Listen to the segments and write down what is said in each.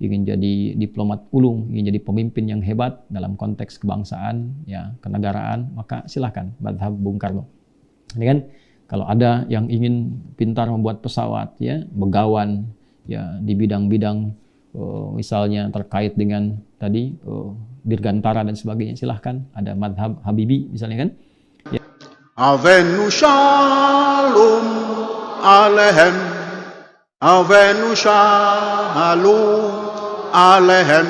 ingin jadi diplomat ulung, ingin jadi pemimpin yang hebat dalam konteks kebangsaan, ya, kenegaraan, maka silahkan mazhab Bung Karno. Ini kan kalau ada yang ingin pintar membuat pesawat, ya, begawan, ya, di bidang-bidang misalnya terkait dengan tadi dirgantara dan sebagainya, silahkan. Ada mazhab Habibi misalnya kan. Ya. Avenu shalom alehem, avenu shalom alehem,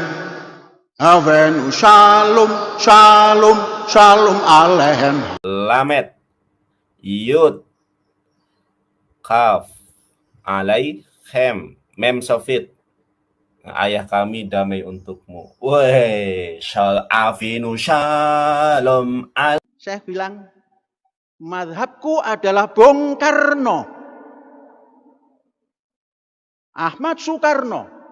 avenu shalom shalom shalom alehem. Lamet, Yud, Kaf, Alaihim, Mem Sofit. Ayah kami damai untukmu. Woi, avenu shalom al. Saya bilang, mazhabku adalah Bung Karno, Ahmad Soekarno.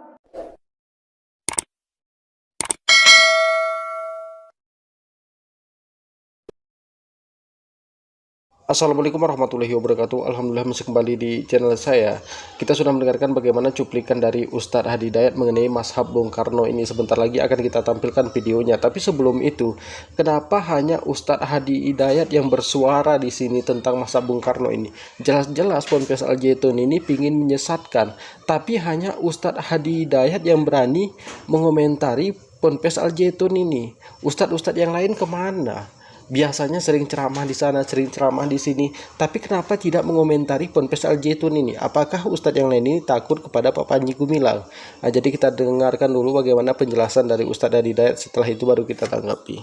Assalamualaikum warahmatullahi wabarakatuh. Alhamdulillah masih kembali di channel saya. Kita sudah mendengarkan bagaimana cuplikan dari Ustadz Hadi Hidayat mengenai mazhab Bung Karno ini. Sebentar lagi akan kita tampilkan videonya. Tapi sebelum itu, kenapa hanya Ustadz Hadi Hidayat yang bersuara di sini tentang mazhab Bung Karno ini? Jelas-jelas Ponpes Al Zaitun ini ingin menyesatkan, tapi hanya Ustadz Hadi Hidayat yang berani mengomentari Ponpes Al Zaitun ini. Ustadz-ustadz yang lain kemana? Biasanya sering ceramah di sana, sering ceramah di sini, tapi kenapa tidak mengomentari Ponpes Al Zaitun ini? Apakah ustadz yang lain ini takut kepada Pak Panji Gumilang? Nah, jadi kita dengarkan dulu bagaimana penjelasan dari Ustadz Hadi Hidayat, setelah itu baru kita tanggapi.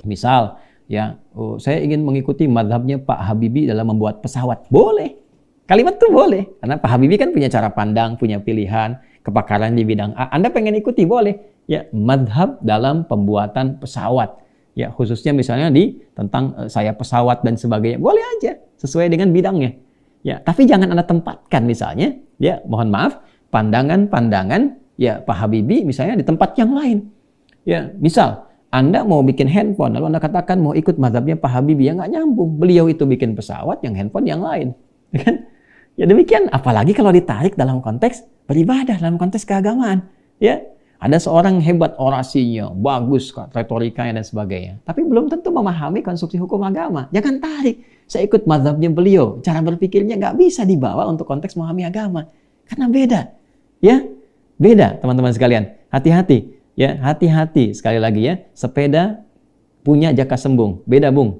Misal, ya, saya ingin mengikuti mazhabnya Pak Habibie dalam membuat pesawat. Boleh. Kalimat itu boleh. Karena Pak Habibie kan punya cara pandang, punya pilihan, kepakaran di bidang A. Anda pengen ikuti, boleh. Ya, mazhab dalam pembuatan pesawat. Ya, khususnya misalnya di tentang saya pesawat dan sebagainya, boleh aja sesuai dengan bidangnya. Ya, tapi jangan Anda tempatkan misalnya, ya, mohon maaf, pandangan-pandangan ya Pak Habibie misalnya di tempat yang lain. Ya, misal Anda mau bikin handphone, lalu Anda katakan mau ikut mazhabnya Pak Habibie, ya nggak nyambung. Beliau itu bikin pesawat, yang handphone yang lain. Kan? Ya demikian, apalagi kalau ditarik dalam konteks beribadah, dalam konteks keagamaan. Ya. Ada seorang hebat orasinya, bagus retorikanya dan sebagainya. Tapi belum tentu memahami konstruksi hukum agama. Jangan tarik. Saya ikut mazhabnya beliau. Cara berpikirnya nggak bisa dibawa untuk konteks memahami agama. Karena beda. Ya, beda teman-teman sekalian. Hati-hati. Ya, hati-hati. Sekali lagi ya, sepeda punya jaka sembung. Beda bung.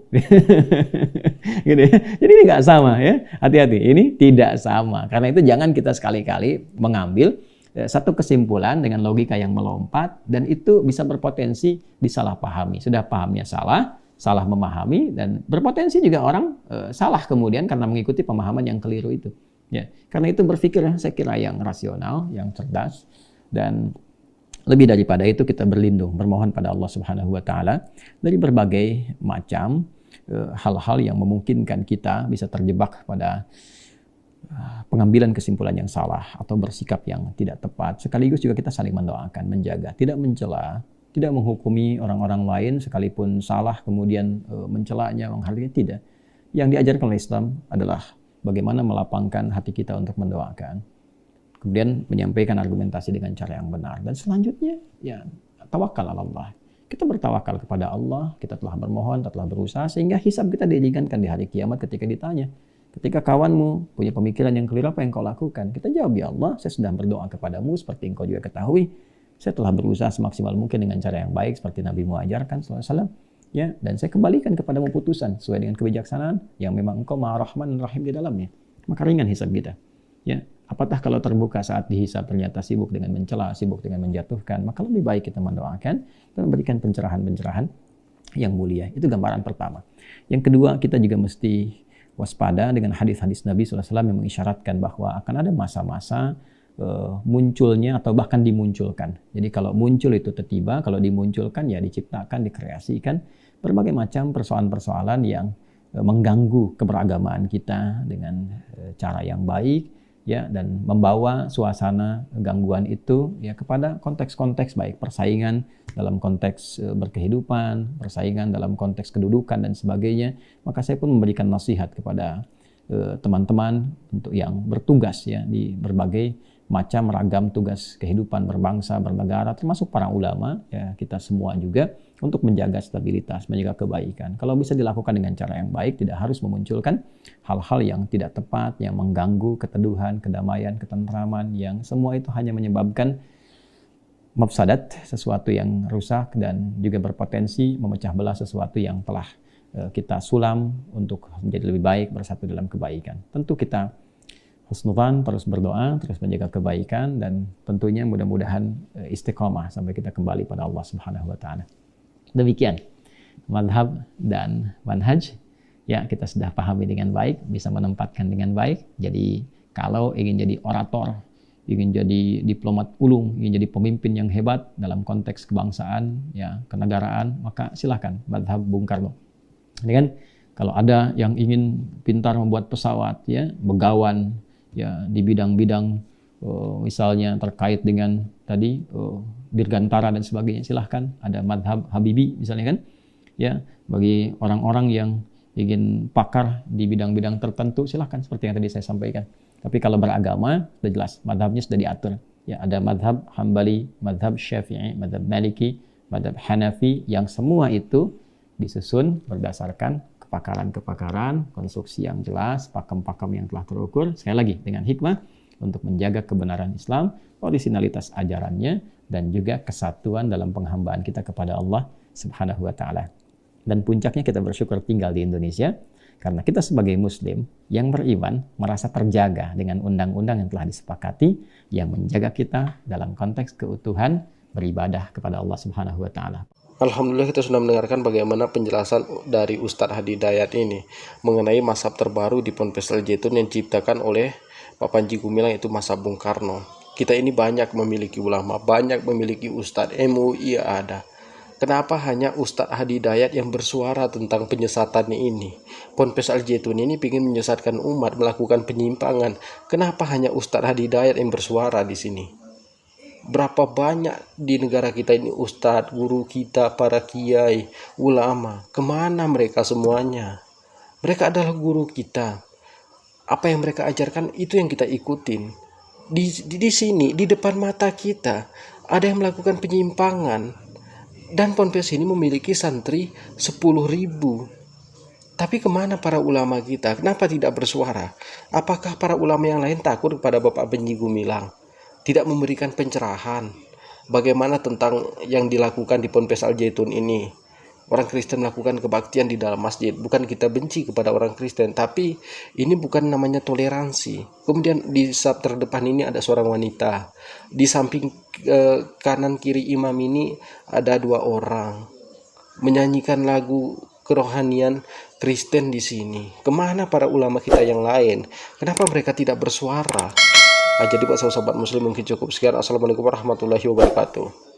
Gitu ya. Jadi ini nggak sama ya. Hati-hati. Ini tidak sama. Karena itu jangan kita sekali-kali mengambil satu kesimpulan dengan logika yang melompat, dan itu bisa berpotensi disalahpahami. Sudah pahamnya salah memahami, dan berpotensi juga orang salah kemudian karena mengikuti pemahaman yang keliru itu. Ya, karena itu berpikir saya kira yang rasional, yang cerdas, dan lebih daripada itu kita berlindung, bermohon pada Allah Subhanahu wa taala dari berbagai macam hal-hal yang memungkinkan kita bisa terjebak pada pengambilan kesimpulan yang salah atau bersikap yang tidak tepat. Sekaligus juga kita saling mendoakan, menjaga, tidak mencela, tidak menghukumi orang-orang lain sekalipun salah kemudian mencelanya, menghargai, tidak. Yang diajarkan oleh Islam adalah bagaimana melapangkan hati kita untuk mendoakan, kemudian menyampaikan argumentasi dengan cara yang benar, dan selanjutnya ya tawakal ala Allah. Kita bertawakal kepada Allah, kita telah bermohon, kita telah berusaha sehingga hisab kita diringankan di hari kiamat ketika ditanya. Ketika kawanmu punya pemikiran yang keliru, apa yang kau lakukan? Kita jawab, ya Allah, saya sudah berdoa kepadamu seperti engkau juga ketahui. Saya telah berusaha semaksimal mungkin dengan cara yang baik seperti Nabi mu ajarkan sallallahu alaihi wasallam. Ya, dan saya kembalikan kepadamu putusan sesuai dengan kebijaksanaan yang memang engkau Maha Rahman dan Rahim di dalamnya. Maka ringan hisab kita. Ya, apatah kalau terbuka saat dihisab ternyata sibuk dengan mencela, sibuk dengan menjatuhkan, maka lebih baik kita mendoakan dan memberikan pencerahan-pencerahan yang mulia. Itu gambaran pertama. Yang kedua, kita juga mesti waspada dengan hadis-hadis Nabi SAW yang mengisyaratkan bahwa akan ada masa-masa munculnya atau bahkan dimunculkan. Jadi kalau muncul itu tiba, kalau dimunculkan ya diciptakan, dikreasikan berbagai macam persoalan-persoalan yang mengganggu keberagamaan kita dengan cara yang baik, ya, dan membawa suasana gangguan itu ya kepada konteks-konteks baik persaingan dalam konteks berkehidupan, persaingan dalam konteks kedudukan dan sebagainya. Maka saya pun memberikan nasihat kepada teman-teman untuk yang bertugas ya di berbagai macam ragam tugas kehidupan berbangsa, bernegara, termasuk para ulama, ya kita semua juga, untuk menjaga stabilitas, menjaga kebaikan. Kalau bisa dilakukan dengan cara yang baik, tidak harus memunculkan hal-hal yang tidak tepat, yang mengganggu keteduhan, kedamaian, ketentraman, yang semua itu hanya menyebabkan mafsadat, sesuatu yang rusak, dan juga berpotensi memecah belah sesuatu yang telah kita sulam untuk menjadi lebih baik, bersatu dalam kebaikan. Tentu kita husnudzan, terus berdoa, terus menjaga kebaikan, dan tentunya mudah-mudahan istiqomah sampai kita kembali pada Allah Subhanahu wa taala. Demikian madhab dan manhaj, ya kita sudah pahami dengan baik, bisa menempatkan dengan baik. Jadi kalau ingin jadi orator, ingin jadi diplomat ulung, ingin jadi pemimpin yang hebat dalam konteks kebangsaan, ya kenegaraan, maka silahkan madhab Bung Karno. Ini kan kalau ada yang ingin pintar membuat pesawat, ya begawan, ya di bidang-bidang misalnya terkait dengan tadi dirgantara dan sebagainya, silahkan ada madhab Habibi misalnya kan, ya bagi orang-orang yang ingin pakar di bidang-bidang tertentu, silahkan seperti yang tadi saya sampaikan. Tapi kalau beragama sudah jelas madhabnya sudah diatur, ya ada madhab Hambali, madhab Syafi'i, madhab Maliki, madhab Hanafi, yang semua itu disusun berdasarkan kepakaran-kepakaran, konstruksi yang jelas, pakem-pakem yang telah terukur, sekali lagi dengan hikmah untuk menjaga kebenaran Islam, orisinalitas ajarannya, dan juga kesatuan dalam penghambaan kita kepada Allah Subhanahu wa taala. Dan puncaknya kita bersyukur tinggal di Indonesia, karena kita sebagai muslim yang beriman merasa terjaga dengan undang-undang yang telah disepakati, yang menjaga kita dalam konteks keutuhan beribadah kepada Allah Subhanahu wa taala. Alhamdulillah kita sudah mendengarkan bagaimana penjelasan dari Ustadz Hadi Dayat ini mengenai mazhab terbaru di Ponpes Al Zaitun yang diciptakan oleh Pak Panji Gumilang, yaitu mazhab Bung Karno. Kita ini banyak memiliki ulama, banyak memiliki Ustadz, MUI ada. Kenapa hanya Ustadz Hadi Dayat yang bersuara tentang penyesatan ini? Ponpes Al Zaitun ini ingin menyesatkan umat, melakukan penyimpangan. Kenapa hanya Ustadz Hadi Dayat yang bersuara di sini? Berapa banyak di negara kita ini ustadz, guru kita, para kiai, ulama. Kemana mereka semuanya? Mereka adalah guru kita. Apa yang mereka ajarkan itu yang kita ikutin. Di sini, di depan mata kita, ada yang melakukan penyimpangan. Dan Ponpes ini memiliki santri 10.000. Tapi kemana para ulama kita? Kenapa tidak bersuara? Apakah para ulama yang lain takut kepada Bapak Panji Gumilang? Tidak memberikan pencerahan bagaimana tentang yang dilakukan di Ponpes Al Zaitun ini. Orang Kristen melakukan kebaktian di dalam masjid. Bukan kita benci kepada orang Kristen, tapi ini bukan namanya toleransi. Kemudian di saf terdepan ini ada seorang wanita. Di samping kanan kiri imam ini ada 2 orang menyanyikan lagu kerohanian Kristen di sini. Kemana para ulama kita yang lain? Kenapa mereka tidak bersuara? Jadi buat sahabat muslim mungkin cukup sekian. Assalamualaikum warahmatullahi wabarakatuh.